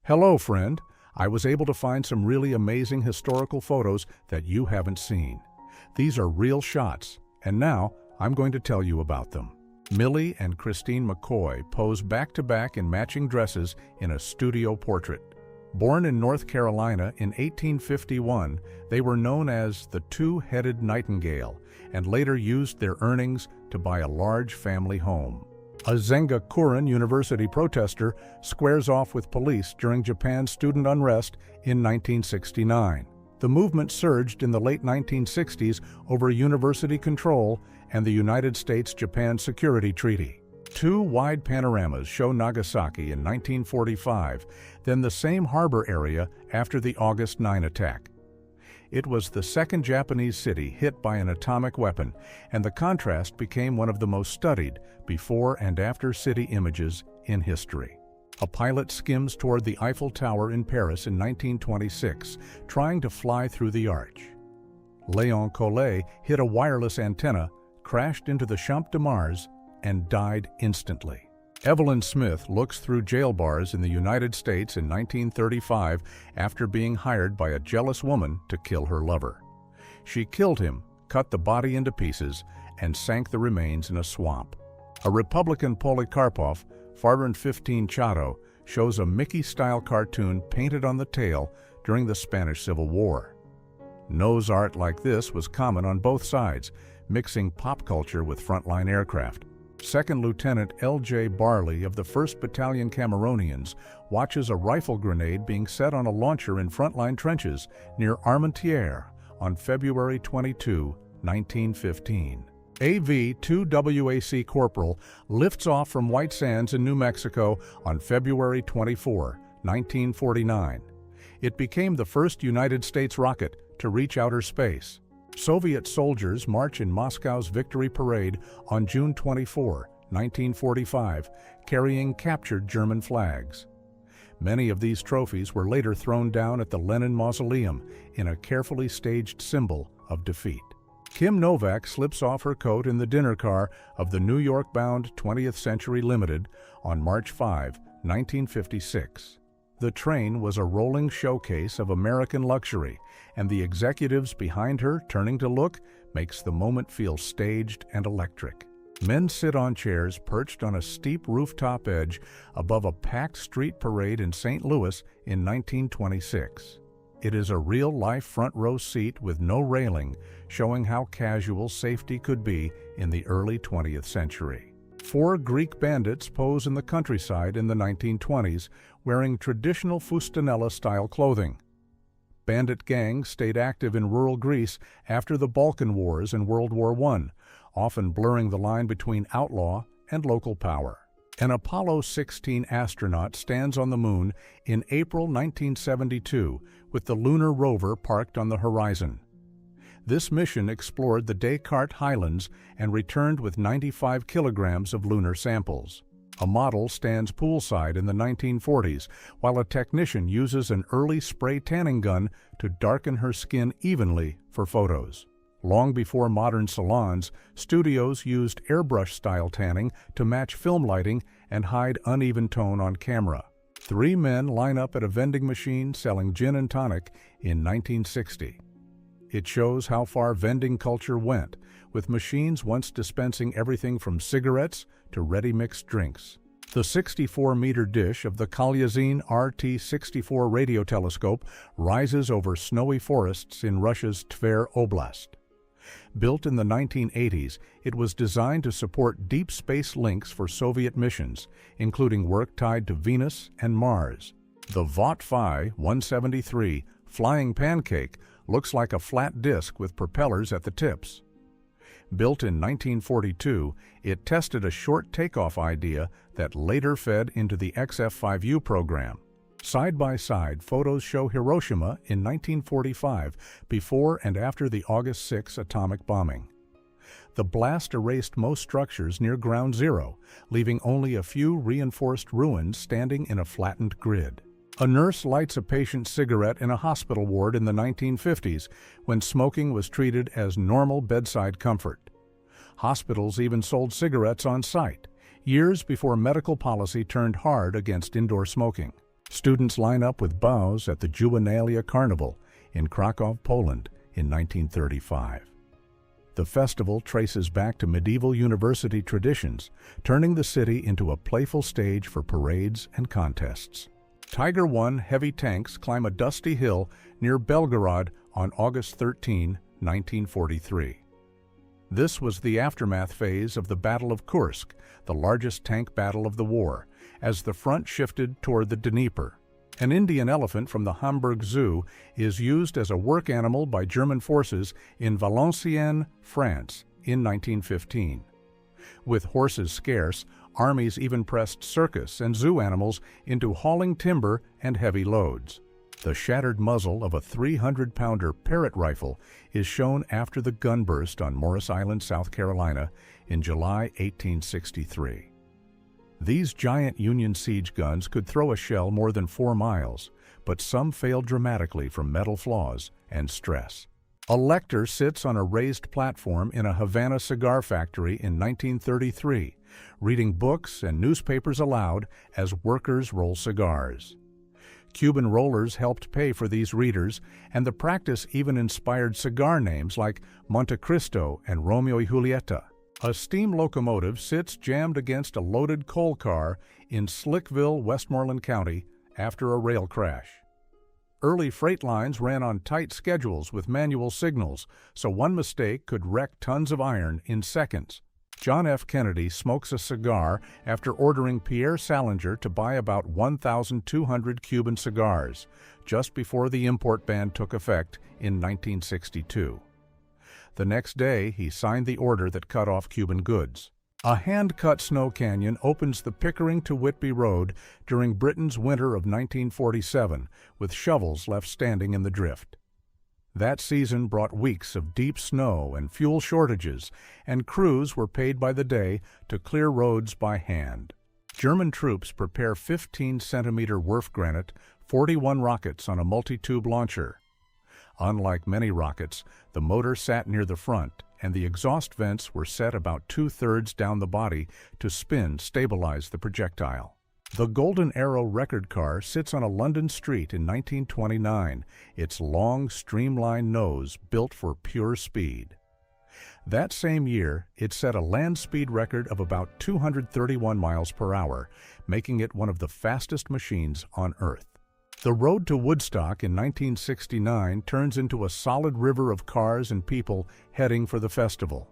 Hello, friend. I was able to find some really amazing historical photos that you haven't seen. These are real shots, and now I'm going to tell you about them. Millie and Christine McCoy pose back-to-back in matching dresses in a studio portrait. Born in North Carolina in 1851, they were known as the Two-Headed Nightingale and later used their earnings to buy a large family home. A Zengakuren University protester squares off with police during Japan's student unrest in 1969. The movement surged in the late 1960s over university control and the United States-Japan Security Treaty. Two wide panoramas show Nagasaki in 1945, then the same harbor area after the August 9 attack. It was the second Japanese city hit by an atomic weapon, and the contrast became one of the most studied before and after city images in history. A pilot skims toward the Eiffel Tower in Paris in 1926, trying to fly through the arch. Léon Collet hit a wireless antenna, crashed into the Champ de Mars, and died instantly. Evelyn Smith looks through jail bars in the United States in 1935 after being hired by a jealous woman to kill her lover. She killed him, cut the body into pieces, and sank the remains in a swamp. A Republican Polikarpov, Farbrand 15 Chato, shows a Mickey-style cartoon painted on the tail during the Spanish Civil War. Nose art like this was common on both sides, mixing pop culture with frontline aircraft. Second Lieutenant L.J. Barley of the 1st Battalion Cameronians watches a rifle grenade being set on a launcher in frontline trenches near Armentières on February 22, 1915. AV-2WAC Corporal lifts off from White Sands in New Mexico on February 24, 1949. It became the first United States rocket to reach outer space. Soviet soldiers march in Moscow's Victory Parade on June 24, 1945, carrying captured German flags. Many of these trophies were later thrown down at the Lenin Mausoleum in a carefully staged symbol of defeat. Kim Novak slips off her coat in the dinner car of the New York-bound 20th Century Limited on March 5, 1956. The train was a rolling showcase of American luxury, and the executives behind her turning to look makes the moment feel staged and electric. Men sit on chairs perched on a steep rooftop edge above a packed street parade in St. Louis in 1926. It is a real-life front-row seat with no railing, showing how casual safety could be in the early 20th century. Four Greek bandits pose in the countryside in the 1920s, wearing traditional Fustanella-style clothing. Bandit gangs stayed active in rural Greece after the Balkan Wars and World War I, often blurring the line between outlaw and local power. An Apollo 16 astronaut stands on the moon in April 1972 with the lunar rover parked on the horizon. This mission explored the Descartes Highlands and returned with 95 kilograms of lunar samples. A model stands poolside in the 1940s, while a technician uses an early spray tanning gun to darken her skin evenly for photos. Long before modern salons, studios used airbrush-style tanning to match film lighting and hide uneven tone on camera. Three men line up at a vending machine selling gin and tonic in 1960. It shows how far vending culture went, with machines once dispensing everything from cigarettes to ready-mixed drinks. The 64-meter dish of the Kalyazin RT-64 radio telescope rises over snowy forests in Russia's Tver Oblast. Built in the 1980s, it was designed to support deep space links for Soviet missions, including work tied to Venus and Mars. The Vought-Phi 173 Flying Pancake looks like a flat disc with propellers at the tips. Built in 1942, it tested a short takeoff idea that later fed into the XF-5U program. Side-by-side, photos show Hiroshima in 1945, before and after the August 6 atomic bombing. The blast erased most structures near Ground Zero, leaving only a few reinforced ruins standing in a flattened grid. A nurse lights a patient's cigarette in a hospital ward in the 1950s, when smoking was treated as normal bedside comfort. Hospitals even sold cigarettes on site, years before medical policy turned hard against indoor smoking. Students line up with bows at the Juvenalia Carnival in Krakow, Poland in 1935. The festival traces back to medieval university traditions, turning the city into a playful stage for parades and contests. Tiger I heavy tanks climb a dusty hill near Belgorod on August 13, 1943. This was the aftermath phase of the Battle of Kursk, the largest tank battle of the war, as the front shifted toward the Dnieper. An Indian elephant from the Hamburg Zoo is used as a work animal by German forces in Valenciennes, France, in 1915. With horses scarce, armies even pressed circus and zoo animals into hauling timber and heavy loads. The shattered muzzle of a 300-pounder Parrott rifle is shown after the gun burst on Morris Island, South Carolina, in July 1863. These giant Union siege guns could throw a shell more than 4 miles, but some failed dramatically from metal flaws and stress. A lector sits on a raised platform in a Havana cigar factory in 1933, reading books and newspapers aloud as workers roll cigars. Cuban rollers helped pay for these readers, and the practice even inspired cigar names like Monte Cristo and Romeo y Julieta. A steam locomotive sits jammed against a loaded coal car in Slickville, Westmoreland County, after a rail crash. Early freight lines ran on tight schedules with manual signals, so one mistake could wreck tons of iron in seconds. John F. Kennedy smokes a cigar after ordering Pierre Salinger to buy about 1,200 Cuban cigars, just before the import ban took effect in 1962. The next day, he signed the order that cut off Cuban goods. A hand-cut snow canyon opens the Pickering to Whitby Road during Britain's winter of 1947, with shovels left standing in the drift. That season brought weeks of deep snow and fuel shortages, and crews were paid by the day to clear roads by hand. German troops prepare 15-centimeter Wurf granite, 41 rockets on a multi-tube launcher. Unlike many rockets, the motor sat near the front, and the exhaust vents were set about 2/3 down the body to stabilize the projectile. The Golden Arrow record car sits on a London street in 1929, its long, streamlined nose built for pure speed. That same year, it set a land speed record of about 231 miles per hour, making it one of the fastest machines on Earth. The road to Woodstock in 1969 turns into a solid river of cars and people heading for the festival.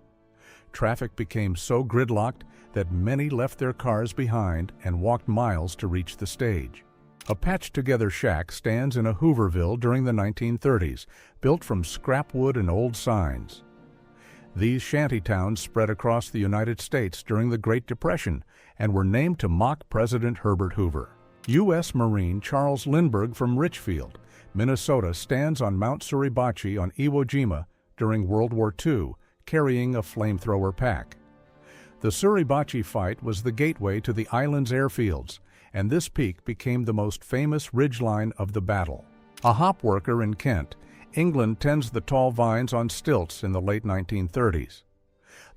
Traffic became so gridlocked that many left their cars behind and walked miles to reach the stage. A patched-together shack stands in a Hooverville during the 1930s, built from scrap wood and old signs. These shanty towns spread across the United States during the Great Depression and were named to mock President Herbert Hoover. U.S. Marine Charles Lindbergh from Richfield, Minnesota, stands on Mount Suribachi on Iwo Jima during World War II, carrying a flamethrower pack. The Suribachi fight was the gateway to the island's airfields, and this peak became the most famous ridgeline of the battle. A hop worker in Kent, England tends the tall vines on stilts in the late 1930s.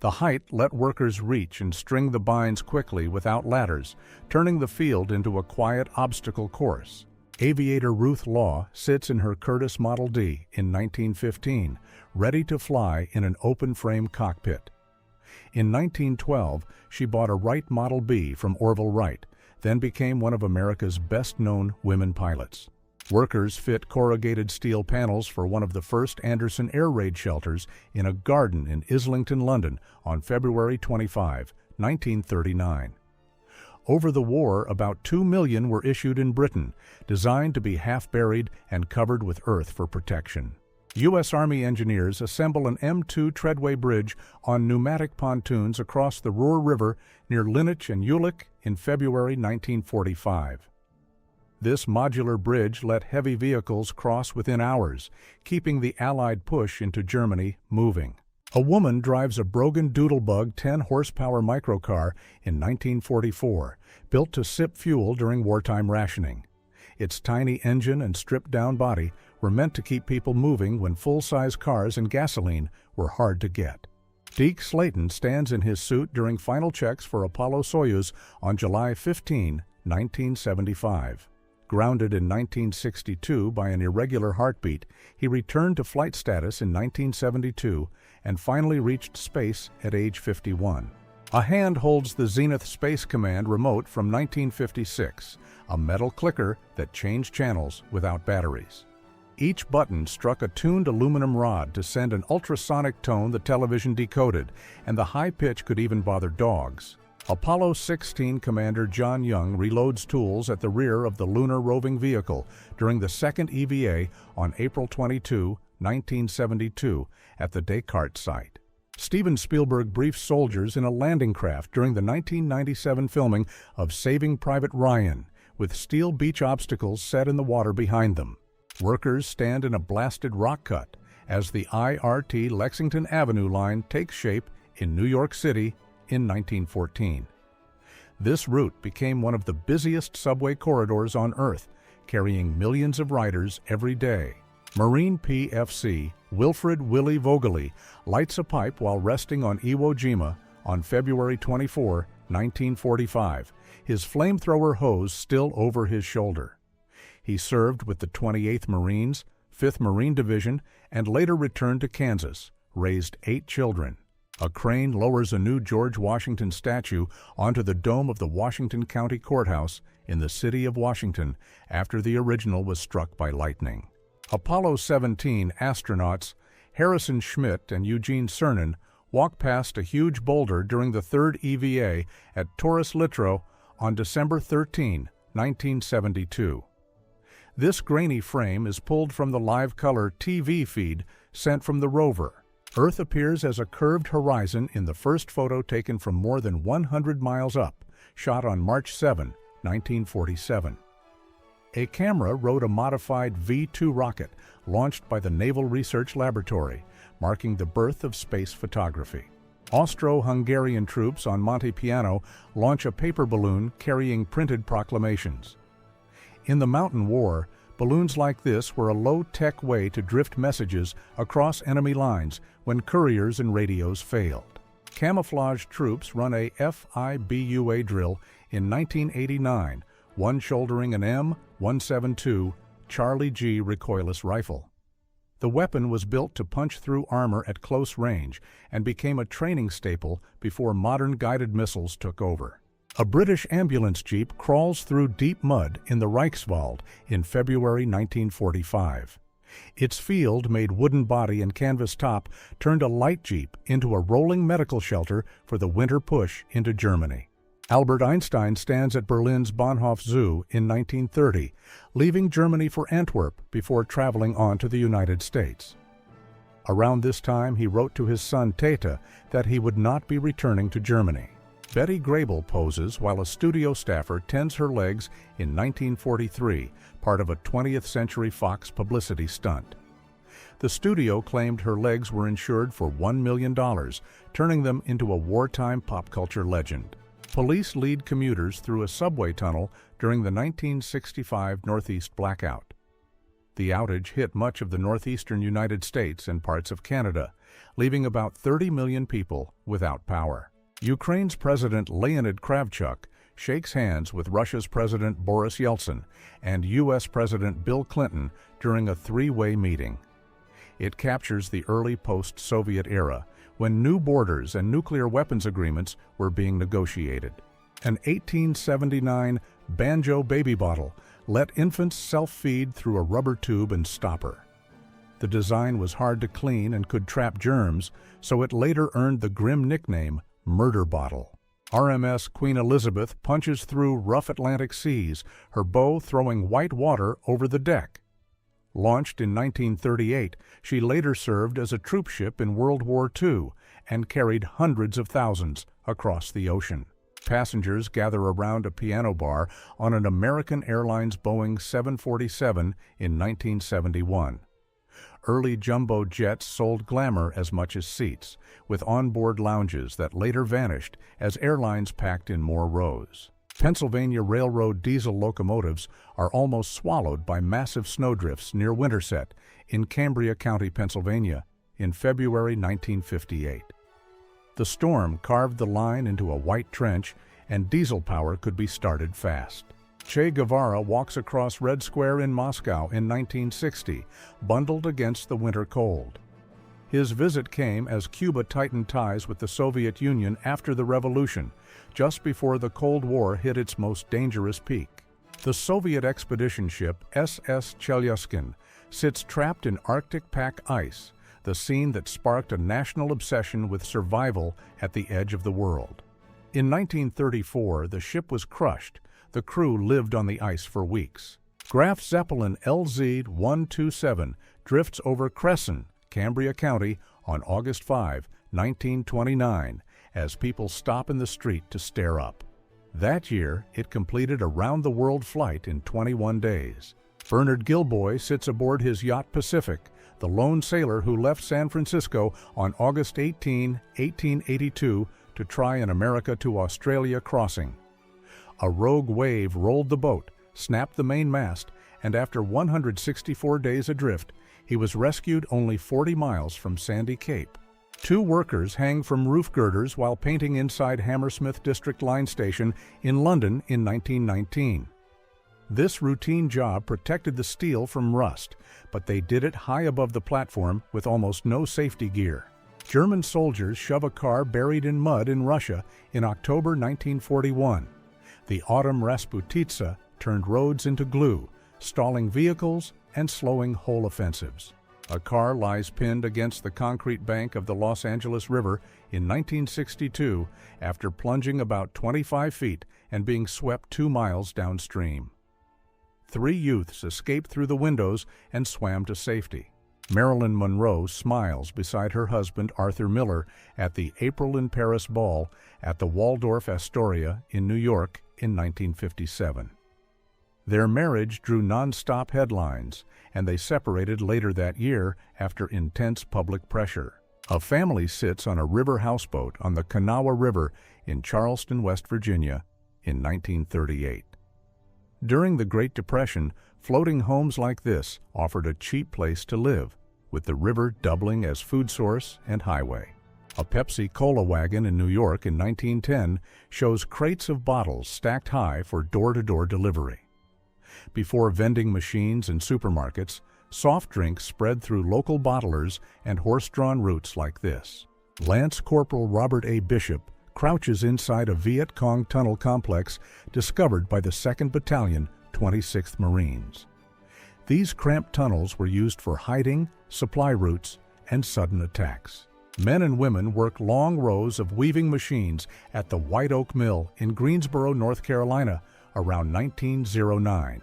The height let workers reach and string the vines quickly without ladders, turning the field into a quiet obstacle course. Aviator Ruth Law sits in her Curtiss Model D in 1915, ready to fly in an open-frame cockpit. In 1912, she bought a Wright Model B from Orville Wright, then became one of America's best-known women pilots. Workers fit corrugated steel panels for one of the first Anderson air raid shelters in a garden in Islington, London, on February 25, 1939. Over the war, about 2 million were issued in Britain, designed to be half-buried and covered with earth for protection. U.S. Army engineers assemble an M2 treadway bridge on pneumatic pontoons across the Ruhr River near Linnich and Jülich in February 1945. This modular bridge let heavy vehicles cross within hours, keeping the Allied push into Germany moving. A woman drives a Brogan Doodlebug 10-horsepower microcar in 1944, built to sip fuel during wartime rationing. Its tiny engine and stripped-down body were meant to keep people moving when full-size cars and gasoline were hard to get. Deke Slayton stands in his suit during final checks for Apollo-Soyuz on July 15, 1975. Grounded in 1962 by an irregular heartbeat, he returned to flight status in 1972 and finally reached space at age 51. A hand holds the Zenith Space Command remote from 1956, a metal clicker that changed channels without batteries. Each button struck a tuned aluminum rod to send an ultrasonic tone the television decoded, and the high pitch could even bother dogs. Apollo 16 Commander John Young reloads tools at the rear of the lunar roving vehicle during the second EVA on April 22, 1972, at the Descartes site. Steven Spielberg briefs soldiers in a landing craft during the 1997 filming of Saving Private Ryan, with steel beach obstacles set in the water behind them. Workers stand in a blasted rock cut as the IRT Lexington Avenue line takes shape in New York City in 1914. This route became one of the busiest subway corridors on Earth, carrying millions of riders every day. Marine PFC Wilfred Willie Vogeli lights a pipe while resting on Iwo Jima on February 24, 1945, his flamethrower hose still over his shoulder. He served with the 28th Marines, 5th Marine Division, and later returned to Kansas, raised 8 children. A crane lowers a new George Washington statue onto the dome of the Washington County Courthouse in the city of Washington after the original was struck by lightning. Apollo 17 astronauts Harrison Schmitt and Eugene Cernan walk past a huge boulder during the third EVA at Torres Littrow on December 13, 1972. This grainy frame is pulled from the live color TV feed sent from the rover. Earth appears as a curved horizon in the first photo taken from more than 100 miles up, shot on March 7, 1947. A camera rode a modified V-2 rocket launched by the Naval Research Laboratory, marking the birth of space photography. Austro-Hungarian troops on Monte Piano launch a paper balloon carrying printed proclamations. In the Mountain War, balloons like this were a low-tech way to drift messages across enemy lines when couriers and radios failed. Camouflaged troops run a FIBUA drill in 1989, one shouldering an M172 Charlie G recoilless rifle. The weapon was built to punch through armor at close range and became a training staple before modern guided missiles took over. A British ambulance jeep crawls through deep mud in the Reichswald in February 1945. Its field-made wooden body and canvas top turned a light jeep into a rolling medical shelter for the winter push into Germany. Albert Einstein stands at Berlin's Bahnhof Zoo in 1930, leaving Germany for Antwerp before traveling on to the United States. Around this time, he wrote to his son Tata that he would not be returning to Germany. Betty Grable poses while a studio staffer tends her legs in 1943, part of a 20th Century Fox publicity stunt. The studio claimed her legs were insured for $1 million, turning them into a wartime pop culture legend. Police lead commuters through a subway tunnel during the 1965 Northeast blackout. The outage hit much of the northeastern United States and parts of Canada, leaving about 30 million people without power. Ukraine's President Leonid Kravchuk shakes hands with Russia's President Boris Yeltsin and U.S. President Bill Clinton during a three-way meeting. It captures the early post-Soviet era, when new borders and nuclear weapons agreements were being negotiated. An 1879 Banjo baby bottle let infants self-feed through a rubber tube and stopper. The design was hard to clean and could trap germs, so it later earned the grim nickname Murder Bottle. RMS Queen Elizabeth punches through rough Atlantic seas, her bow throwing white water over the deck. Launched in 1938, she later served as a troop ship in World War II and carried hundreds of thousands across the ocean. Passengers gather around a piano bar on an American Airlines Boeing 747 in 1971. Early jumbo jets sold glamour as much as seats, with onboard lounges that later vanished as airlines packed in more rows. Pennsylvania Railroad diesel locomotives are almost swallowed by massive snowdrifts near Winterset in Cambria County, Pennsylvania, in February 1958. The storm carved the line into a white trench, and diesel power could be started fast. Che Guevara walks across Red Square in Moscow in 1960, bundled against the winter cold. His visit came as Cuba tightened ties with the Soviet Union after the revolution, just before the Cold War hit its most dangerous peak. The Soviet expedition ship SS Chelyuskin sits trapped in Arctic pack ice, the scene that sparked a national obsession with survival at the edge of the world. In 1934, the ship was crushed. The crew lived on the ice for weeks. Graf Zeppelin LZ-127 drifts over Cresson, Cambria County, on August 5, 1929, as people stop in the street to stare up. That year, it completed a round-the-world flight in 21 days. Bernard Gilboy sits aboard his yacht Pacific, the lone sailor who left San Francisco on August 18, 1882, to try an America to Australia crossing. A rogue wave rolled the boat, snapped the main mast, and after 164 days adrift, he was rescued only 40 miles from Sandy Cape. 2 workers hang from roof girders while painting inside Hammersmith District Line Station in London in 1919. This routine job protected the steel from rust, but they did it high above the platform with almost no safety gear. German soldiers shove a car buried in mud in Russia in October 1941. The Autumn Rasputitsa turned roads into glue, stalling vehicles and slowing whole offensives. A car lies pinned against the concrete bank of the Los Angeles River in 1962 after plunging about 25 feet and being swept 2 miles downstream. 3 youths escaped through the windows and swam to safety. Marilyn Monroe smiles beside her husband Arthur Miller at the April in Paris ball at the Waldorf Astoria in New York in 1957. Their marriage drew non-stop headlines, and they separated later that year after intense public pressure. A family sits on a river houseboat on the Kanawha River in Charleston, West Virginia in 1938. During the Great Depression, floating homes like this offered a cheap place to live, with the river doubling as food source and highway. A Pepsi Cola wagon in New York in 1910 shows crates of bottles stacked high for door-to-door delivery. Before vending machines and supermarkets, soft drinks spread through local bottlers and horse-drawn routes like this. Lance Corporal Robert A. Bishop crouches inside a Viet Cong tunnel complex discovered by the 2nd Battalion, 26th Marines. These cramped tunnels were used for hiding, supply routes, and sudden attacks. Men and women work long rows of weaving machines at the White Oak Mill in Greensboro, North Carolina, around 1909.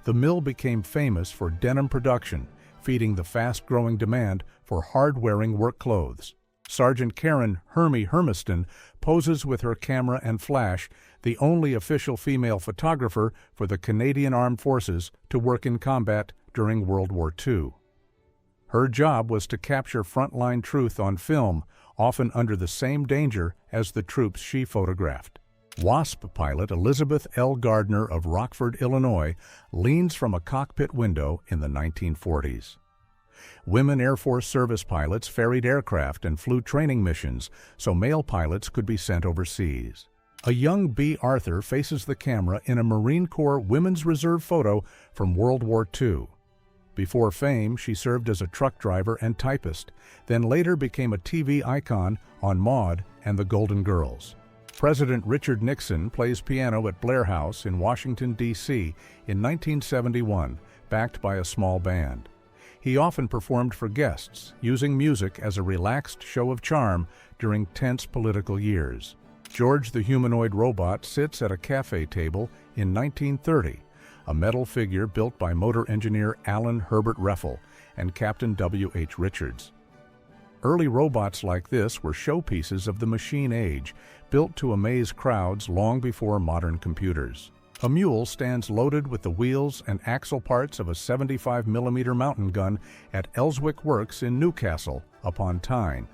The mill became famous for denim production, feeding the fast-growing demand for hard-wearing work clothes. Sergeant Karen Hermie Hermiston poses with her camera and flash, the only official female photographer for the Canadian Armed Forces to work in combat during World War II. Her job was to capture frontline truth on film, often under the same danger as the troops she photographed. WASP pilot Elizabeth L. Gardner of Rockford, Illinois, leans from a cockpit window in the 1940s. Women Air Force service pilots ferried aircraft and flew training missions so male pilots could be sent overseas. A young Bea Arthur faces the camera in a Marine Corps Women's Reserve photo from World War II. Before fame, she served as a truck driver and typist, then later became a TV icon on Maude and the Golden Girls. President Richard Nixon plays piano at Blair House in Washington, D.C. in 1971, backed by a small band. He often performed for guests, using music as a relaxed show of charm during tense political years. George the humanoid robot sits at a cafe table in 1930, a metal figure built by motor engineer Alan Herbert Reffel and Captain W.H. Richards. Early robots like this were showpieces of the machine age, built to amaze crowds long before modern computers. A mule stands loaded with the wheels and axle parts of a 75mm mountain gun at Ellswick Works in Newcastle upon Tyne.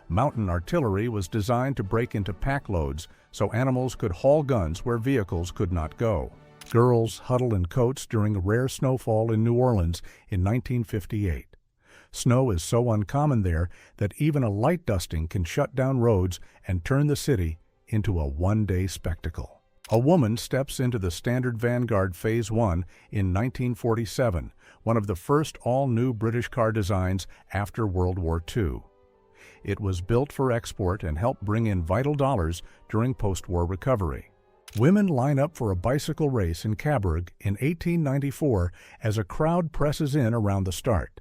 Mountain artillery was designed to break into pack loads so animals could haul guns where vehicles could not go. Girls huddle in coats during a rare snowfall in New Orleans in 1958. Snow is so uncommon there that even a light dusting can shut down roads and turn the city into a one-day spectacle. A woman steps into the Standard Vanguard Phase 1 in 1947, one of the first all-new British car designs after World War II. It was built for export and helped bring in vital dollars during post-war recovery. Women line up for a bicycle race in Cabourg in 1894 as a crowd presses in around the start.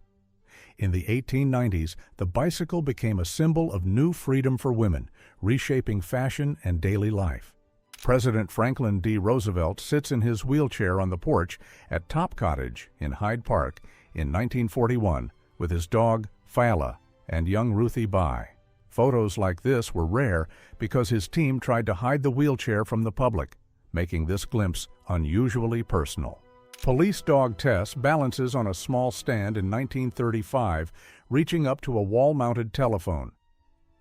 In the 1890s, the bicycle became a symbol of new freedom for women, reshaping fashion and daily life. President Franklin D. Roosevelt sits in his wheelchair on the porch at Top Cottage in Hyde Park in 1941 with his dog, Fala, and young Ruthie Bai. Photos like this were rare because his team tried to hide the wheelchair from the public, making this glimpse unusually personal. Police dog Tess balances on a small stand in 1935, reaching up to a wall-mounted telephone.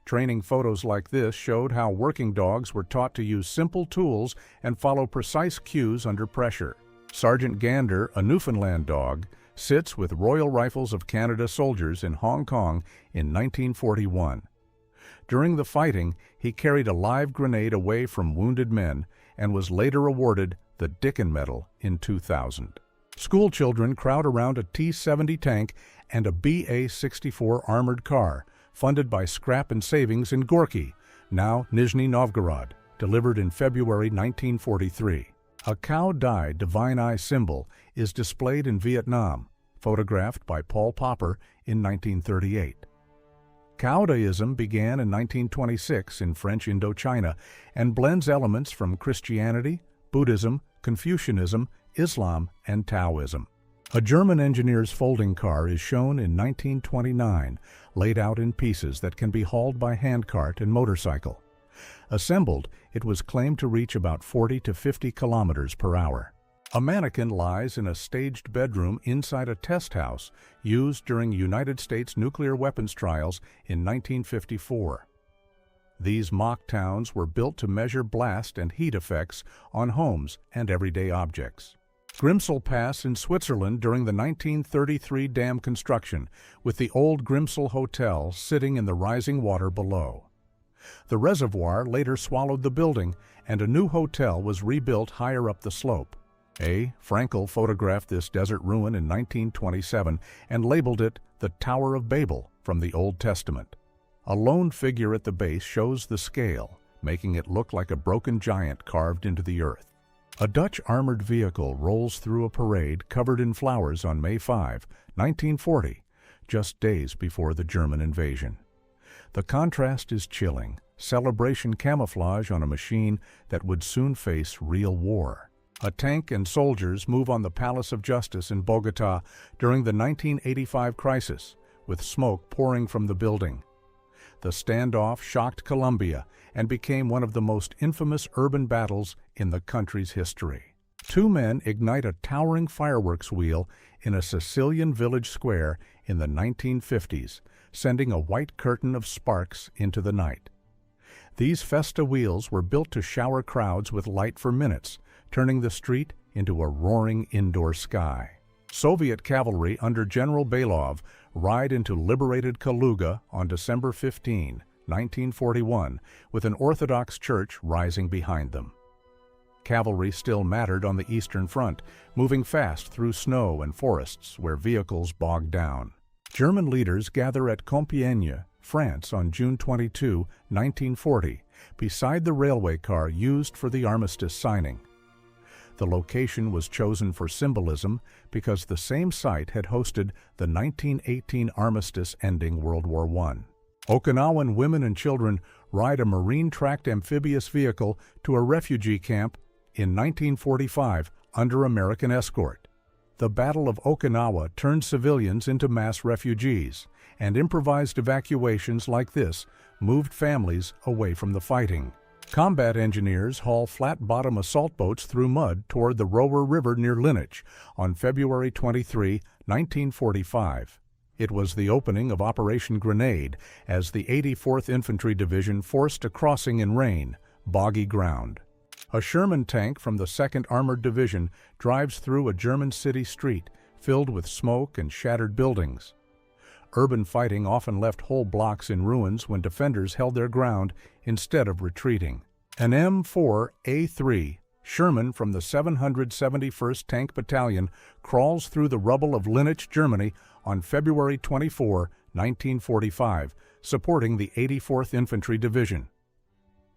Training photos like this showed how working dogs were taught to use simple tools and follow precise cues under pressure. Sergeant Gander, a Newfoundland dog, sits with Royal Rifles of Canada soldiers in Hong Kong in 1941. During the fighting, he carried a live grenade away from wounded men and was later awarded the Dickin Medal in 2000. School children crowd around a T-70 tank and a BA-64 armored car, funded by scrap and savings in Gorky, now Nizhny Novgorod, delivered in February 1943. A cow-dyed Divine Eye symbol is displayed in Vietnam, photographed by Paul Popper in 1938. Cowdaism began in 1926 in French Indochina and blends elements from Christianity, Buddhism, Confucianism, Islam, and Taoism. A German engineer's folding car is shown in 1929, laid out in pieces that can be hauled by handcart and motorcycle. Assembled, it was claimed to reach about 40 to 50 kilometers per hour. A mannequin lies in a staged bedroom inside a test house used during United States nuclear weapons trials in 1954. These mock towns were built to measure blast and heat effects on homes and everyday objects. Grimsel Pass in Switzerland during the 1933 dam construction, with the old Grimsel Hotel sitting in the rising water below. The reservoir later swallowed the building, and a new hotel was rebuilt higher up the slope. A. Frankel photographed this desert ruin in 1927 and labeled it the Tower of Babel from the Old Testament. A lone figure at the base shows the scale, making it look like a broken giant carved into the earth. A Dutch armored vehicle rolls through a parade covered in flowers on May 5, 1940, just days before the German invasion. The contrast is chilling, celebration camouflage on a machine that would soon face real war. A tank and soldiers move on the Palace of Justice in Bogotá during the 1985 crisis, with smoke pouring from the building. The standoff shocked Colombia and became one of the most infamous urban battles in the country's history. Two men ignite a towering fireworks wheel in a Sicilian village square in the 1950s, sending a white curtain of sparks into the night. These Festa wheels were built to shower crowds with light for minutes, turning the street into a roaring indoor sky. Soviet cavalry under General Belov ride into liberated Kaluga on December 15, 1941, with an Orthodox church rising behind them. Cavalry still mattered on the Eastern Front, moving fast through snow and forests where vehicles bogged down. German leaders gather at Compiègne, France on June 22, 1940, beside the railway car used for the armistice signing. The location was chosen for symbolism because the same site had hosted the 1918 armistice ending World War I. Okinawan women and children ride a marine-tracked amphibious vehicle to a refugee camp in 1945 under American escort. The Battle of Okinawa turned civilians into mass refugees, and improvised evacuations like this moved families away from the fighting. Combat engineers haul flat-bottom assault boats through mud toward the Rower River near Linnich on February 23, 1945. It was the opening of Operation Grenade as the 84th Infantry Division forced a crossing in rain, boggy ground. A Sherman tank from the 2nd Armored Division drives through a German city street filled with smoke and shattered buildings. Urban fighting often left whole blocks in ruins when defenders held their ground instead of retreating. An M4A3 Sherman from the 771st Tank Battalion crawls through the rubble of Linich, Germany on February 24, 1945, supporting the 84th Infantry Division.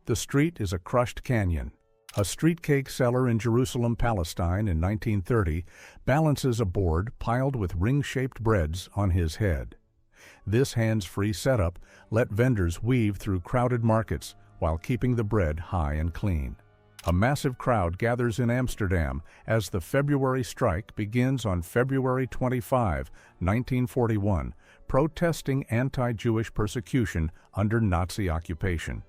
The street is a crushed canyon. A street cake seller in Jerusalem, Palestine in 1930 balances a board piled with ring-shaped breads on his head. This hands-free setup let vendors weave through crowded markets while keeping the bread high and clean. A massive crowd gathers in Amsterdam as the February strike begins on February 25, 1941, protesting anti-Jewish persecution under Nazi occupation.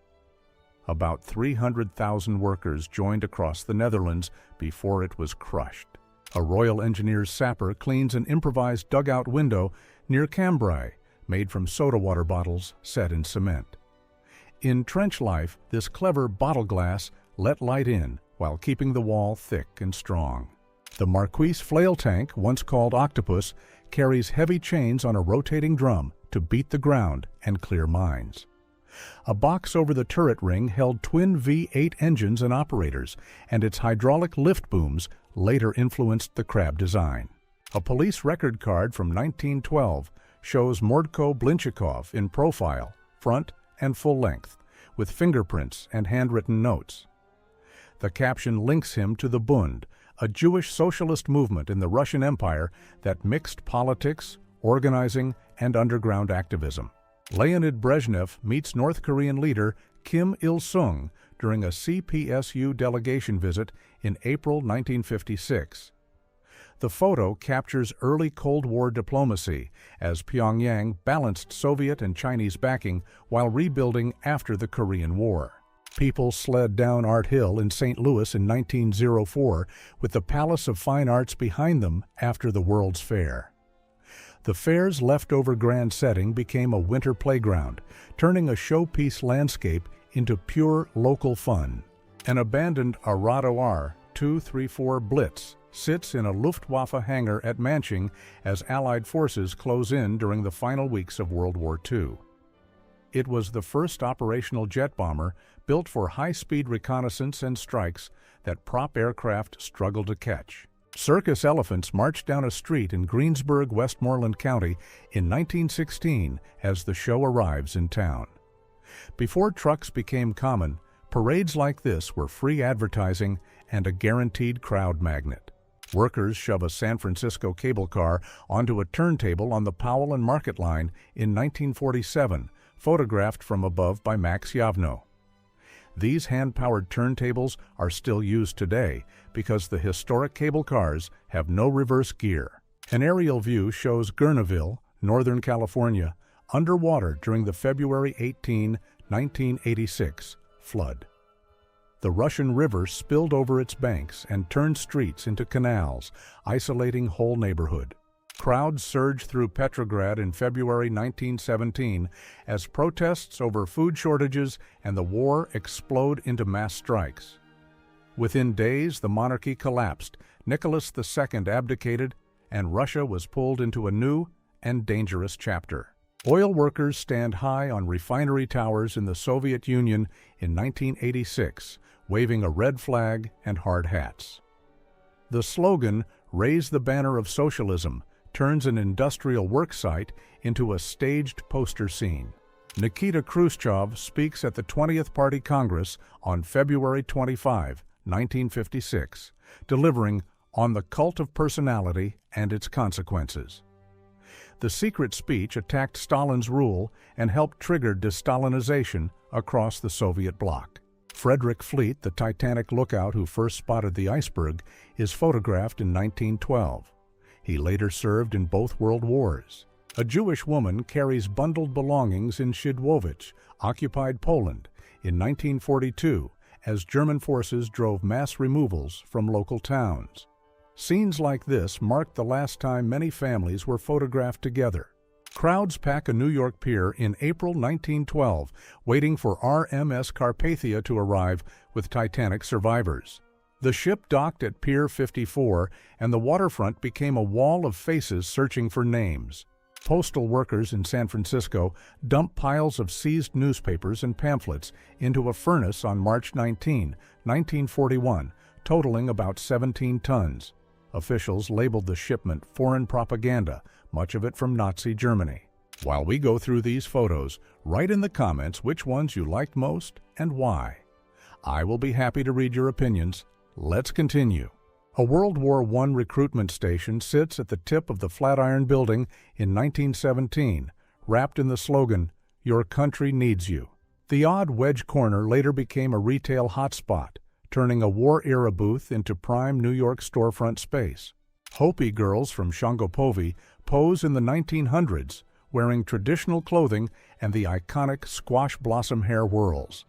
About 300,000 workers joined across the Netherlands before it was crushed. A Royal Engineers sapper cleans an improvised dugout window near Cambrai, made from soda water bottles set in cement. In trench life, this clever bottle glass let light in while keeping the wall thick and strong. The Marquise flail tank, once called Octopus, carries heavy chains on a rotating drum to beat the ground and clear mines. A box over the turret ring held twin V8 engines and operators, and its hydraulic lift booms later influenced the Crab design. A police record card from 1912 shows Mordko Blinchikov in profile, front and full length, with fingerprints and handwritten notes. The caption links him to the Bund, a Jewish socialist movement in the Russian Empire that mixed politics, organizing, and underground activism. Leonid Brezhnev meets North Korean leader Kim Il-sung during a CPSU delegation visit in April 1956. The photo captures early Cold War diplomacy as Pyongyang balanced Soviet and Chinese backing while rebuilding after the Korean War. People sled down Art Hill in St. Louis in 1904 with the Palace of Fine Arts behind them after the World's Fair. The fair's leftover grand setting became a winter playground, turning a showpiece landscape into pure local fun. An abandoned Arado R-234 Blitz sits in a Luftwaffe hangar at Manching as Allied forces close in during the final weeks of World War II. It was the first operational jet bomber built for high-speed reconnaissance and strikes that prop aircraft struggled to catch. Circus elephants marched down a street in Greensburg, Westmoreland County in 1916 as the show arrives in town. Before trucks became common, parades like this were free advertising and a guaranteed crowd magnet. Workers shove a San Francisco cable car onto a turntable on the Powell and Market line in 1947, photographed from above by Max Yavno. These hand-powered turntables are still used today because the historic cable cars have no reverse gear. An aerial view shows Guerneville, Northern California, underwater during the February 18, 1986 flood. The Russian River spilled over its banks and turned streets into canals, isolating whole neighborhood. Crowds surged through Petrograd in February 1917 as protests over food shortages and the war explode into mass strikes. Within days, the monarchy collapsed, Nicholas II abdicated, and Russia was pulled into a new and dangerous chapter. Oil workers stand high on refinery towers in the Soviet Union in 1986, waving a red flag and hard hats. The slogan, "Raise the Banner of Socialism," turns an industrial work site into a staged poster scene. Nikita Khrushchev speaks at the 20th Party Congress on February 25, 1956, delivering on the cult of personality and its consequences. The secret speech attacked Stalin's rule and helped trigger de-Stalinization across the Soviet bloc. Frederick Fleet, the Titanic lookout who first spotted the iceberg, is photographed in 1912. He later served in both World Wars. A Jewish woman carries bundled belongings in Szydłowicz, occupied Poland, in 1942 as German forces drove mass removals from local towns. Scenes like this marked the last time many families were photographed together. Crowds pack a New York pier in April 1912, waiting for RMS Carpathia to arrive with Titanic survivors. The ship docked at Pier 54, and the waterfront became a wall of faces searching for names. Postal workers in San Francisco dumped piles of seized newspapers and pamphlets into a furnace on March 19, 1941, totaling about 17 tons. Officials labeled the shipment foreign propaganda, much of it from Nazi Germany. While we go through these photos, write in the comments which ones you liked most and why. I will be happy to read your opinions. Let's continue. A World War I recruitment station sits at the tip of the Flatiron Building in 1917, wrapped in the slogan, "Your country needs you." The odd wedge corner later became a retail hotspot, turning a war-era booth into prime New York storefront space. Hopi girls from Shongopovi pose in the 1900s, wearing traditional clothing and the iconic squash blossom hair whirls.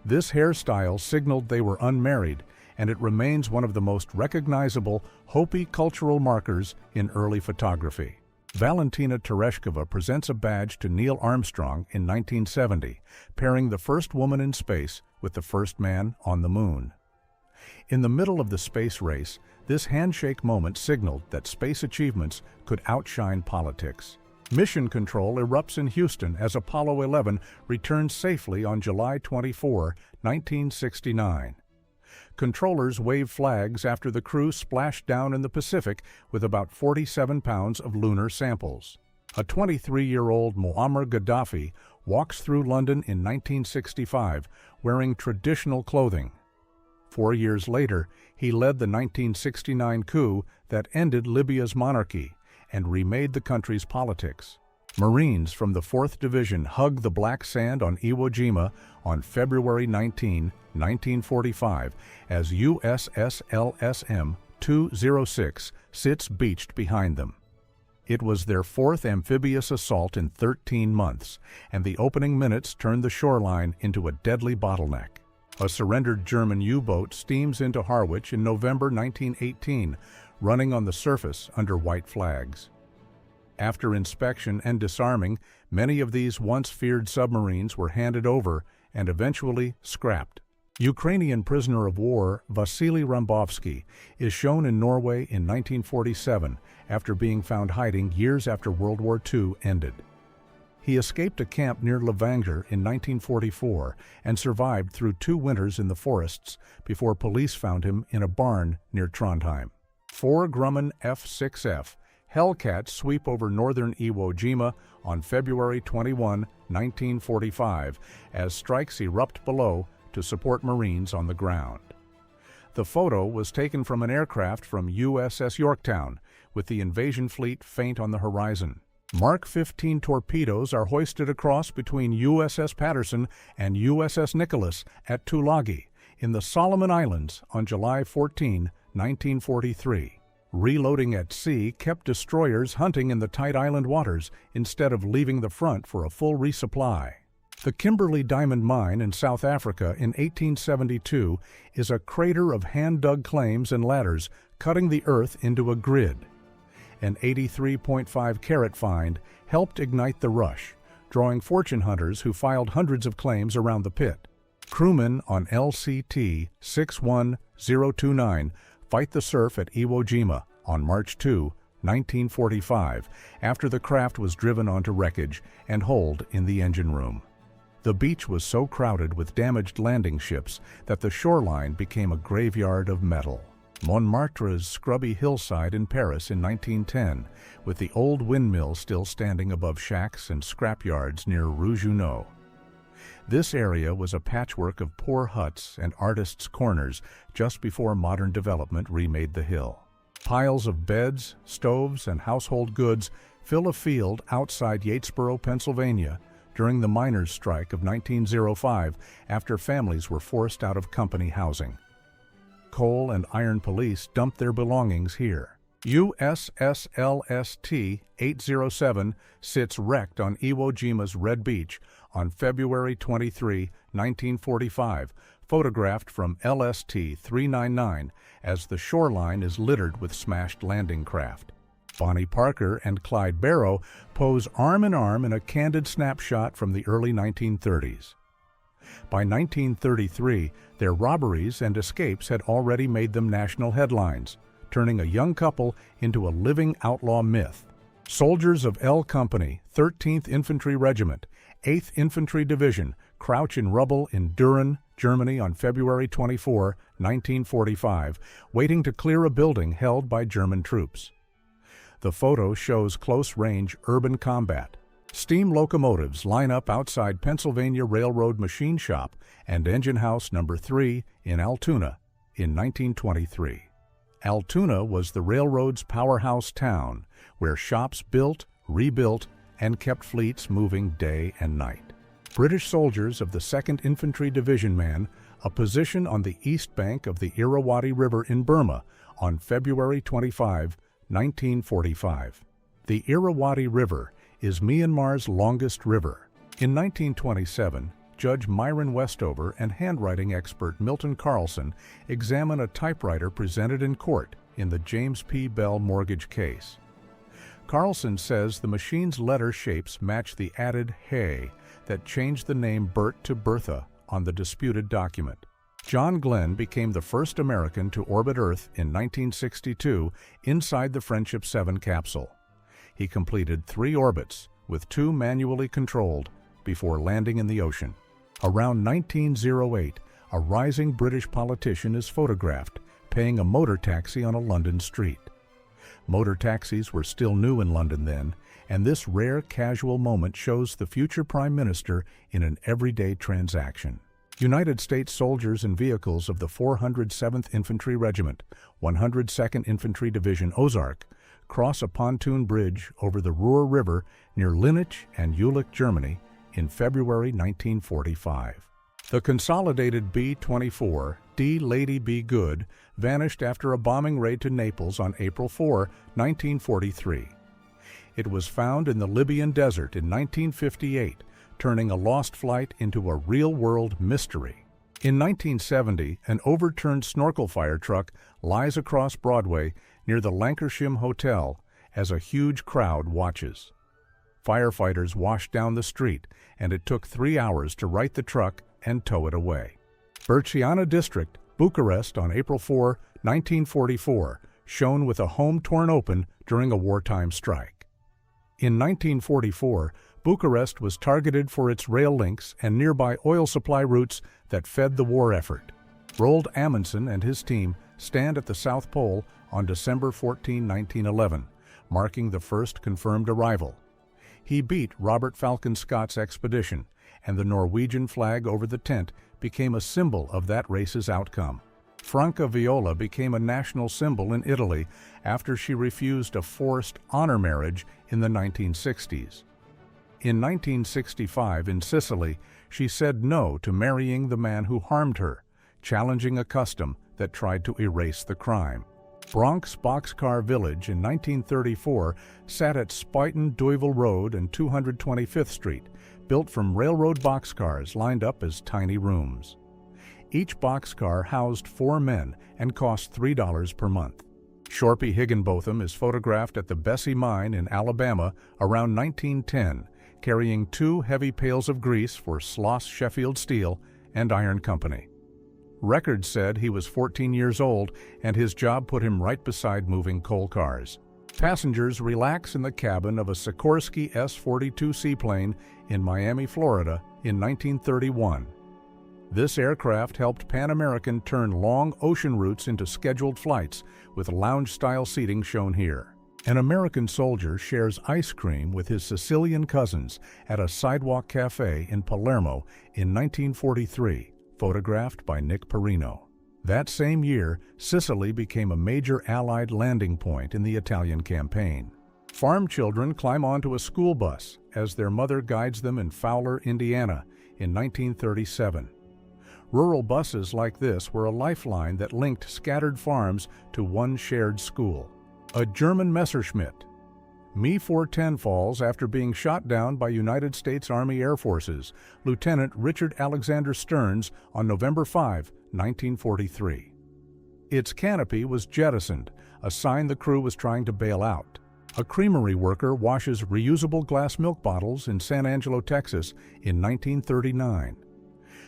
This hairstyle signaled they were unmarried, and it remains one of the most recognizable Hopi cultural markers in early photography. Valentina Tereshkova presents a badge to Neil Armstrong in 1970, pairing the first woman in space with the first man on the moon. In the middle of the space race, this handshake moment signaled that space achievements could outshine politics. Mission control erupts in Houston as Apollo 11 returns safely on July 24, 1969. Controllers wave flags after the crew splashed down in the Pacific with about 47 pounds of lunar samples. A 23-year-old Muammar Gaddafi walks through London in 1965 wearing traditional clothing. 4 years later, he led the 1969 coup that ended Libya's monarchy and remade the country's politics. Marines from the 4th Division hug the black sand on Iwo Jima on February 19, 1945, as USS LSM-206 sits beached behind them. It was their 4th amphibious assault in 13 months, and the opening minutes turned the shoreline into a deadly bottleneck. A surrendered German U-boat steams into Harwich in November 1918, running on the surface under white flags. After inspection and disarming, many of these once feared submarines were handed over and eventually scrapped. Ukrainian prisoner of war Vasily Rambovsky is shown in Norway in 1947 after being found hiding years after World War II ended. He escaped a camp near Levanger in 1944 and survived through 2 winters in the forests before police found him in a barn near Trondheim. 4 Grumman F-6F Hellcats sweep over northern Iwo Jima on February 21, 1945, as strikes erupt below to support Marines on the ground. The photo was taken from an aircraft from USS Yorktown, with the invasion fleet faint on the horizon. Mark 15 torpedoes are hoisted across between USS Patterson and USS Nicholas at Tulagi in the Solomon Islands on July 14, 1943. Reloading at sea kept destroyers hunting in the tight island waters instead of leaving the front for a full resupply. The Kimberley Diamond Mine in South Africa in 1872 is a crater of hand-dug claims and ladders cutting the earth into a grid. An 83.5 carat find helped ignite the rush, drawing fortune hunters who filed hundreds of claims around the pit. Crewmen on LCT 61029 fight the surf at Iwo Jima on March 2, 1945, after the craft was driven onto wreckage and holed in the engine room. The beach was so crowded with damaged landing ships that the shoreline became a graveyard of metal. Montmartre's scrubby hillside in Paris in 1910, with the old windmill still standing above shacks and scrapyards near Rue Junot. This area was a patchwork of poor huts and artists' corners just before modern development remade the hill. Piles of beds, stoves, and household goods fill a field outside Yatesboro, Pennsylvania, during the miners' strike of 1905 after families were forced out of company housing. Coal and iron police dumped their belongings here. USS LST-807 sits wrecked on Iwo Jima's Red Beach on February 23, 1945, photographed from LST-399 as the shoreline is littered with smashed landing craft. Bonnie Parker and Clyde Barrow pose arm in arm in a candid snapshot from the early 1930s. By 1933, their robberies and escapes had already made them national headlines, turning a young couple into a living outlaw myth. Soldiers of L Company, 13th Infantry Regiment, 8th Infantry Division, crouch in rubble in Düren, Germany on February 24, 1945, waiting to clear a building held by German troops. The photo shows close-range urban combat. Steam locomotives line up outside Pennsylvania Railroad Machine Shop and Engine House No. 3 in Altoona in 1923. Altoona was the railroad's powerhouse town, where shops built, rebuilt, and kept fleets moving day and night. British soldiers of the 2nd Infantry Division man a position on the east bank of the Irrawaddy River in Burma on February 25, 1945. The Irrawaddy River is Myanmar's longest river. In 1927, Judge Myron Westover and handwriting expert Milton Carlson examine a typewriter presented in court in the James P. Bell mortgage case. Carlson says the machine's letter shapes match the added "hey" that changed the name Bert to Bertha on the disputed document. John Glenn became the first American to orbit Earth in 1962 inside the Friendship 7 capsule. He completed 3 orbits, with 2 manually controlled, before landing in the ocean. Around 1908, a rising British politician is photographed paying a motor taxi on a London street. Motor taxis were still new in London then, and this rare casual moment shows the future Prime Minister in an everyday transaction. United States soldiers and vehicles of the 407th Infantry Regiment, 102nd Infantry Division Ozark, cross a pontoon bridge over the Ruhr River near Linnich and Jülich, Germany, in February 1945. The consolidated B-24, D Lady Be Good, vanished after a bombing raid to Naples on April 4, 1943. It was found in the Libyan desert in 1958, turning a lost flight into a real-world mystery. In 1970, an overturned snorkel fire truck lies across Broadway near the Lancashire Hotel as a huge crowd watches. Firefighters washed down the street, and it took 3 hours to right the truck and tow it away. Berciana District, Bucharest on April 4, 1944, shown with a home torn open during a wartime strike. In 1944, Bucharest was targeted for its rail links and nearby oil supply routes that fed the war effort. Roald Amundsen and his team stand at the South Pole on December 14, 1911, marking the first confirmed arrival. He beat Robert Falcon Scott's expedition, and the Norwegian flag over the tent became a symbol of that race's outcome. Franca Viola became a national symbol in Italy after she refused a forced honor marriage in the 1960s. In 1965, in Sicily, she said no to marrying the man who harmed her, challenging a custom that tried to erase the crime. Bronx Boxcar Village in 1934 sat at Spuyten Duyvil Road and 225th Street, built from railroad boxcars lined up as tiny rooms. Each boxcar housed 4 men and cost $3 per month. Shorpy Higginbotham is photographed at the Bessie Mine in Alabama around 1910, carrying 2 heavy pails of grease for Sloss Sheffield Steel and Iron Company. Records said he was 14 years old, and his job put him right beside moving coal cars. Passengers relax in the cabin of a Sikorsky S-42 seaplane in Miami, Florida in 1931. This aircraft helped Pan American turn long ocean routes into scheduled flights, with lounge-style seating shown here. An American soldier shares ice cream with his Sicilian cousins at a sidewalk cafe in Palermo in 1943, photographed by Nick Perino. That same year, Sicily became a major Allied landing point in the Italian campaign. Farm children climb onto a school bus as their mother guides them in Fowler, Indiana, in 1937. Rural buses like this were a lifeline that linked scattered farms to one shared school. A German Messerschmitt. Me-410 falls after being shot down by United States Army Air Forces, Lieutenant Richard Alexander Stearns, on November 5, 1943. Its canopy was jettisoned, a sign the crew was trying to bail out. A creamery worker washes reusable glass milk bottles in San Angelo, Texas, in 1939.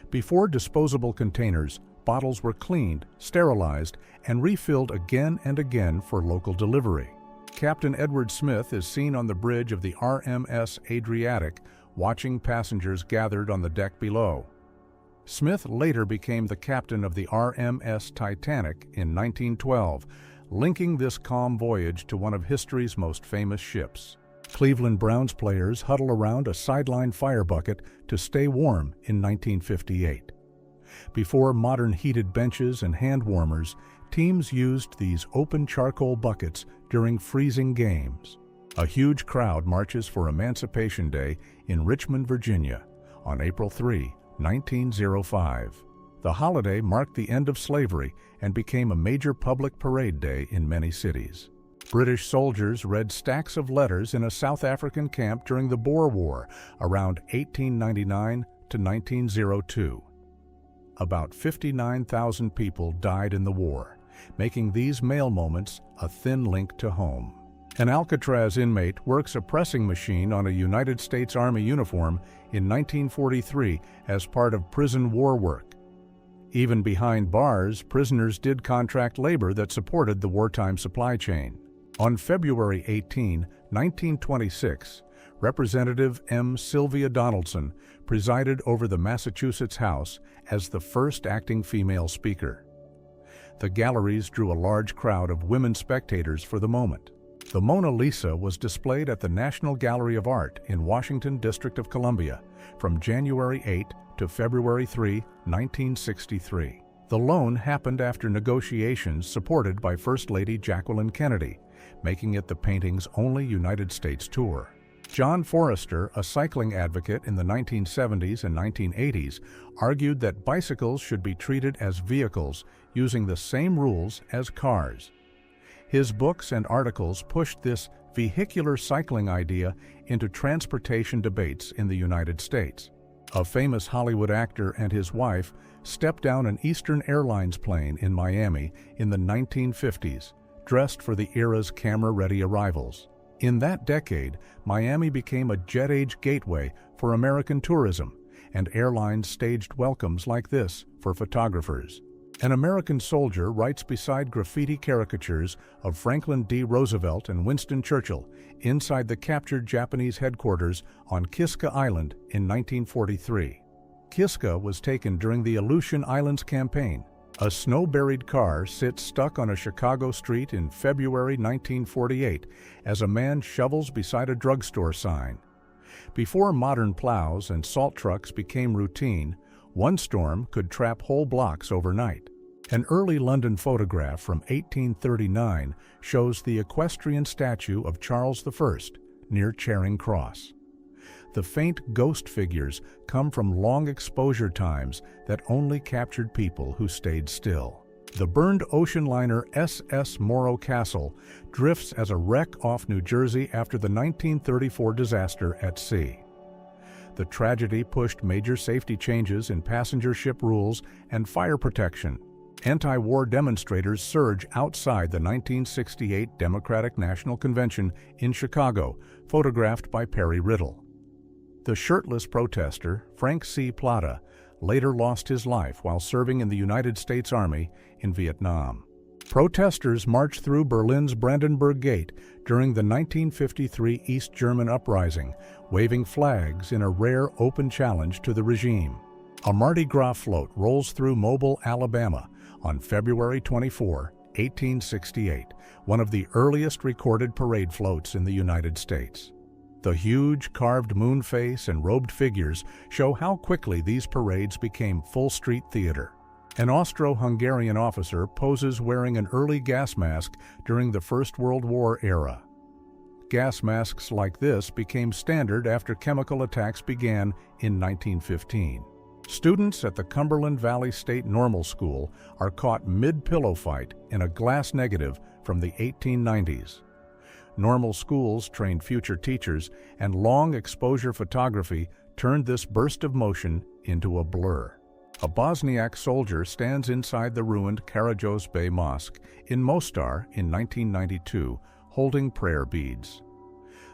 Before disposable containers, bottles were cleaned, sterilized, and refilled again and again for local delivery. Captain Edward Smith is seen on the bridge of the RMS Adriatic, watching passengers gathered on the deck below. Smith later became the captain of the RMS Titanic in 1912, linking this calm voyage to one of history's most famous ships. Cleveland Browns players huddle around a sideline fire bucket to stay warm in 1958. Before modern heated benches and hand warmers, teams used these open charcoal buckets during freezing games. A huge crowd marches for Emancipation Day in Richmond, Virginia, on April 3, 1905. The holiday marked the end of slavery and became a major public parade day in many cities. British soldiers read stacks of letters in a South African camp during the Boer War around 1899 to 1902. About 59,000 people died in the war, making these mail moments a thin link to home. An Alcatraz inmate works a pressing machine on a United States Army uniform in 1943 as part of prison war work. Even behind bars, prisoners did contract labor that supported the wartime supply chain. On February 18, 1926, Representative M. Sylvia Donaldson presided over the Massachusetts House as the first acting female speaker. The galleries drew a large crowd of women spectators for the moment. The Mona Lisa was displayed at the National Gallery of Art in Washington, District of Columbia, from January 8 to February 3, 1963. The loan happened after negotiations supported by First Lady Jacqueline Kennedy, making it the painting's only United States tour. John Forrester, a cycling advocate in the 1970s and 1980s, argued that bicycles should be treated as vehicles using the same rules as cars. His books and articles pushed this vehicular cycling idea into transportation debates in the United States. A famous Hollywood actor and his wife stepped down an Eastern Airlines plane in Miami in the 1950s, dressed for the era's camera-ready arrivals. In that decade, Miami became a jet-age gateway for American tourism, and airlines staged welcomes like this for photographers. An American soldier writes beside graffiti caricatures of Franklin D. Roosevelt and Winston Churchill inside the captured Japanese headquarters on Kiska Island in 1943. Kiska was taken during the Aleutian Islands campaign. A snow-buried car sits stuck on a Chicago street in February 1948 as a man shovels beside a drugstore sign. Before modern plows and salt trucks became routine, one storm could trap whole blocks overnight. An early London photograph from 1839 shows the equestrian statue of Charles I near Charing Cross. The faint ghost figures come from long exposure times that only captured people who stayed still. The burned ocean liner SS Morro Castle drifts as a wreck off New Jersey after the 1934 disaster at sea. The tragedy pushed major safety changes in passenger ship rules and fire protection. Anti-war demonstrators surge outside the 1968 Democratic National Convention in Chicago, photographed by Perry Riddle. The shirtless protester, Frank C. Plata, later lost his life while serving in the United States Army in Vietnam. Protesters marched through Berlin's Brandenburg Gate during the 1953 East German uprising, waving flags in a rare open challenge to the regime. A Mardi Gras float rolls through Mobile, Alabama on February 24, 1868, one of the earliest recorded parade floats in the United States. The huge carved moon face and robed figures show how quickly these parades became full-street theater. An Austro-Hungarian officer poses wearing an early gas mask during the First World War era. Gas masks like this became standard after chemical attacks began in 1915. Students at the Cumberland Valley State Normal School are caught mid-pillow fight in a glass negative from the 1890s. Normal schools trained future teachers, and long exposure photography turned this burst of motion into a blur. A Bosniak soldier stands inside the ruined Karađož Bay Mosque in Mostar in 1992, holding prayer beads.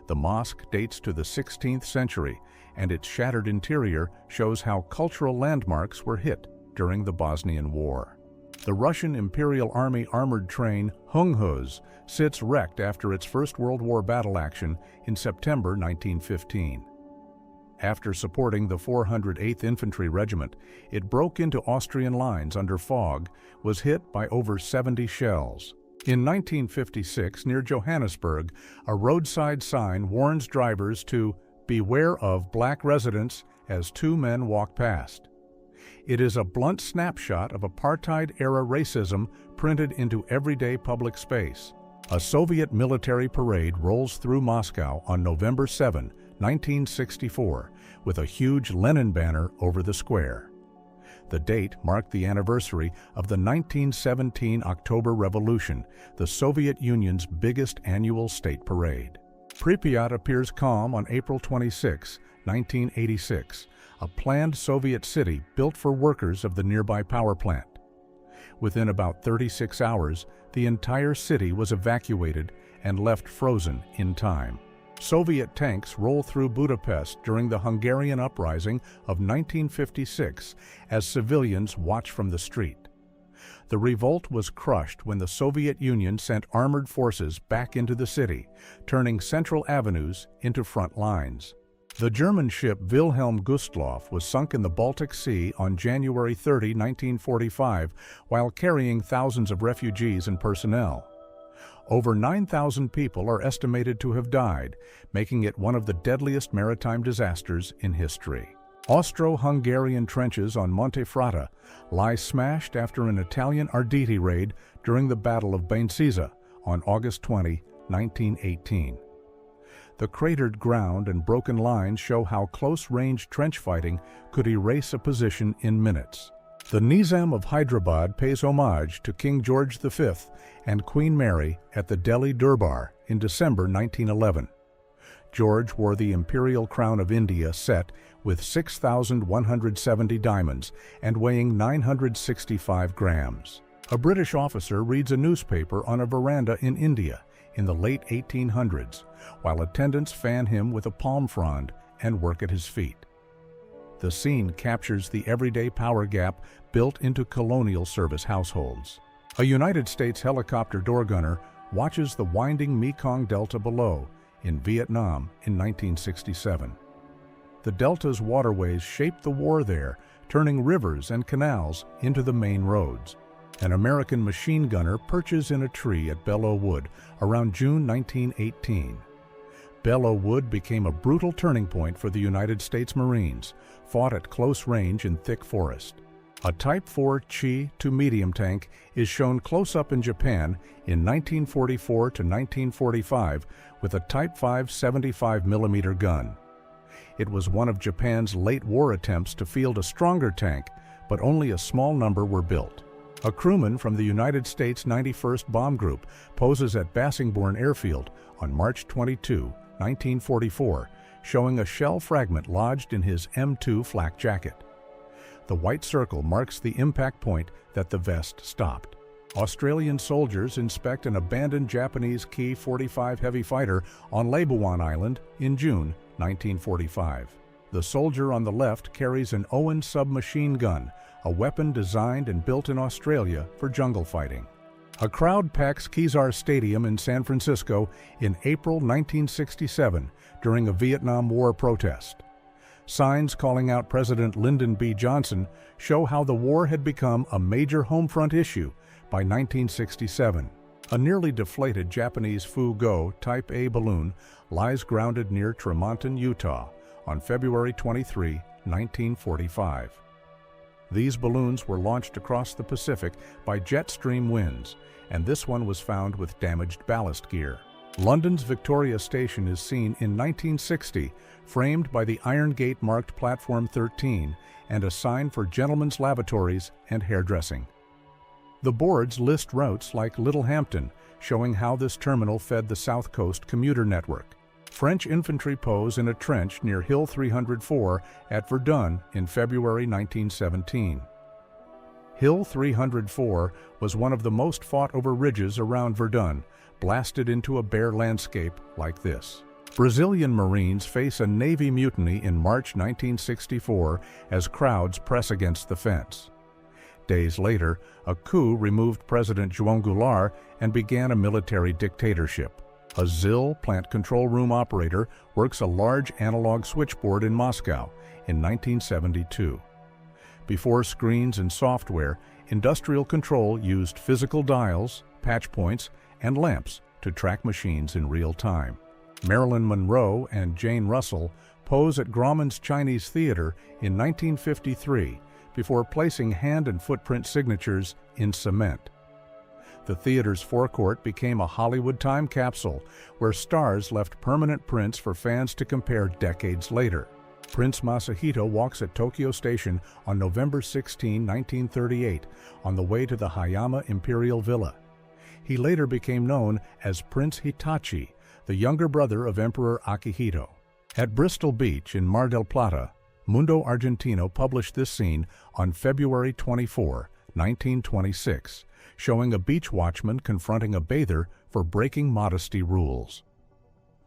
The mosque dates to the 16th century, and its shattered interior shows how cultural landmarks were hit during the Bosnian War. The Russian Imperial Army armored train Hunghuz sits wrecked after its First World War battle action in September 1915. After supporting the 408th Infantry Regiment, it broke into Austrian lines under fog, was hit by over 70 shells. In 1956, near Johannesburg, a roadside sign warns drivers to beware of black residents as two men walk past. It is a blunt snapshot of apartheid-era racism printed into everyday public space. A Soviet military parade rolls through Moscow on November 7, 1964, with a huge Lenin banner over the square. The date marked the anniversary of the 1917 October Revolution, the Soviet Union's biggest annual state parade. Pripyat appears calm on April 26, 1986, a planned Soviet city built for workers of the nearby power plant. Within about 36 hours, the entire city was evacuated and left frozen in time. Soviet tanks roll through Budapest during the Hungarian uprising of 1956 as civilians watch from the street. The revolt was crushed when the Soviet Union sent armored forces back into the city, turning central avenues into front lines. The German ship Wilhelm Gustloff was sunk in the Baltic Sea on January 30, 1945, while carrying thousands of refugees and personnel. Over 9,000 people are estimated to have died, making it one of the deadliest maritime disasters in history. Austro-Hungarian trenches on Monte Frata lie smashed after an Italian Arditi raid during the Battle of Baincisa on August 20, 1918. The cratered ground and broken lines show how close-range trench fighting could erase a position in minutes. The Nizam of Hyderabad pays homage to King George V and Queen Mary at the Delhi Durbar in December 1911. George wore the imperial crown of India set with 6,170 diamonds and weighing 965 grams. A British officer reads a newspaper on a veranda in India in the late 1800s, while attendants fan him with a palm frond and work at his feet. The scene captures the everyday power gap built into colonial service households. A United States helicopter door gunner watches the winding Mekong Delta below in Vietnam in 1967. The Delta's waterways shaped the war there, turning rivers and canals into the main roads. An American machine gunner perches in a tree at Belleau Wood around June 1918. Belleau Wood became a brutal turning point for the United States Marines, fought at close range in thick forest. A Type 4 Chi to medium tank is shown close up in Japan in 1944 to 1945 with a Type 5 75mm gun. It was one of Japan's late war attempts to field a stronger tank, but only a small number were built. A crewman from the United States 91st Bomb Group poses at Bassingbourn Airfield on March 22, 1944, showing a shell fragment lodged in his M2 flak jacket. The white circle marks the impact point that the vest stopped. Australian soldiers inspect an abandoned Japanese Ki-45 heavy fighter on Labuan Island in June 1945. The soldier on the left carries an Owen submachine gun, a weapon designed and built in Australia for jungle fighting. A crowd packs Kezar Stadium in San Francisco in April 1967 during a Vietnam War protest. Signs calling out President Lyndon B. Johnson show how the war had become a major homefront issue by 1967. A nearly deflated Japanese Fu-Go Type A balloon lies grounded near Tremonton, Utah on February 23, 1945. These balloons were launched across the Pacific by jet stream winds, and this one was found with damaged ballast gear. London's Victoria Station is seen in 1960, framed by the iron gate marked Platform 13 and a sign for gentlemen's lavatories and hairdressing. The boards list routes like Littlehampton, showing how this terminal fed the South Coast commuter network. French infantry pose in a trench near Hill 304 at Verdun in February 1917. Hill 304 was one of the most fought over ridges around Verdun, blasted into a bare landscape like this. Brazilian Marines face a Navy mutiny in March 1964 as crowds press against the fence. Days later, a coup removed President João Goulart and began a military dictatorship. A ZIL plant control room operator works a large analog switchboard in Moscow in 1972. Before screens and software, industrial control used physical dials, patch points, and lamps to track machines in real time. Marilyn Monroe and Jane Russell pose at Grauman's Chinese Theater in 1953 before placing hand and footprint signatures in cement. The theater's forecourt became a Hollywood time capsule where stars left permanent prints for fans to compare decades later. Prince Masahito walks at Tokyo Station on November 16, 1938, on the way to the Hayama Imperial Villa. He later became known as Prince Hitachi, the younger brother of Emperor Akihito. At Bristol Beach in Mar del Plata, Mundo Argentino published this scene on February 24, 1926, showing a beach watchman confronting a bather for breaking modesty rules.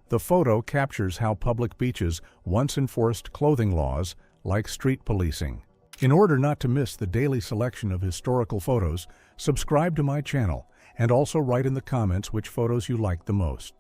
The photo captures how public beaches once enforced clothing laws like street policing. In order not to miss the daily selection of historical photos, subscribe to my channel and also write in the comments which photos you like the most.